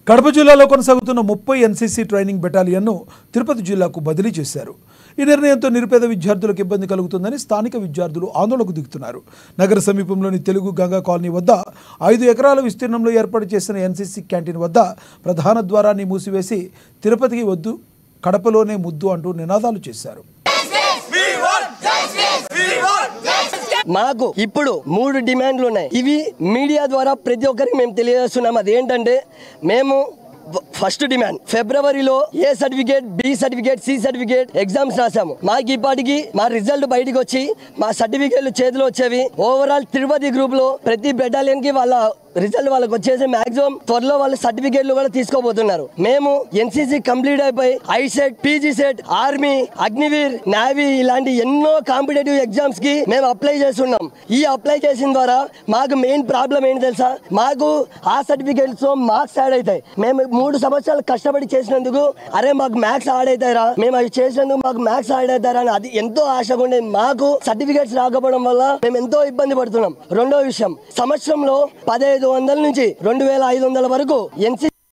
కడప జిల్లాలో కొనసాగుతున్న 30 NCC training బెటాలియన్ను Tirupati జిల్లాకు బదిలీ చేశారు. ఈ నిర్ణయంతో నిరుపేద విద్యార్థులకు ఇబ్బంది కలుగుతుందని స్థానిక విద్యార్థులు ఆందోళనకు దిగుతున్నారు. నగర సమీపంలోని తెలుగు గంగా కాలనీ వద్ద 5 ఎకరాల విస్తీర్ణంలో ఏర్పాటు చేసిన ఎన్సీసీ క్యాంటీన్ వద్ద ప్రధాన ద్వారాన్ని మూసివేసి తిరుపతికి వద్దు, కడపలోనే ముద్దు అంటూ నినాదాలు చేశారు. మాకు ఇప్పుడు 3 డిమాండ్లు ఉన్నాయి. ఇవి మీడియా ద్వారా ప్రతి ఒక్కరికి మేము తెలియజేస్తున్నాం. అదేంటంటే, మేము ఫస్ట్ డిమాండ్ ఫిబ్రవరిలో A certificate, B certificate, C certificate exams రాసాము. మాకు ఇప్పటికి మా రిజల్ట్ బయటకు వచ్చి మా సర్టిఫికేట్లు చేతిలో వచ్చేవి. ఓవరాల్ తిరుపతి గ్రూప్ లో ప్రతి బెటాలియన్ కి వాళ్ళ రిజల్ట్ వాళ్ళకి వచ్చేసి మాక్సిమం త్వరలో వాళ్ళు సర్టిఫికేట్లు కూడా తీసుకోబోతున్నారు. మేము ఎన్సీసీ కంప్లీట్ అయిపోయి ICET, PG set, army, Agniveer, navy ఇలాంటి ఎన్నో కాంపిటేటివ్ ఎగ్జామ్స్ కి మేము అప్లై చేస్తున్నాం. ఈ అప్లై చేసిన ద్వారా మాకు మెయిన్ ప్రాబ్లం ఏంటి తెలుసా? మాకు ఆ సర్టిఫికేట్స్ మార్క్స్ యాడ్ అవుతాయి. మేము 3 సంవత్సరాలు కష్టపడి చేసినందుకు అరే మాకు మ్యాథ్స్ యాడ్ అవుతారా, మేము అవి చేసినందుకు మాకు మ్యాథ్స్ యాడ్ అవుతారా అని అది ఎంతో ఆశగా ఉండే మాకు సర్టిఫికేట్స్ రాకపోవడం వల్ల మేము ఎంతో ఇబ్బంది పడుతున్నాం. రెండో విషయం, సంవత్సరంలో 1500 నుంచి 2500 వరకు ఎన్సీ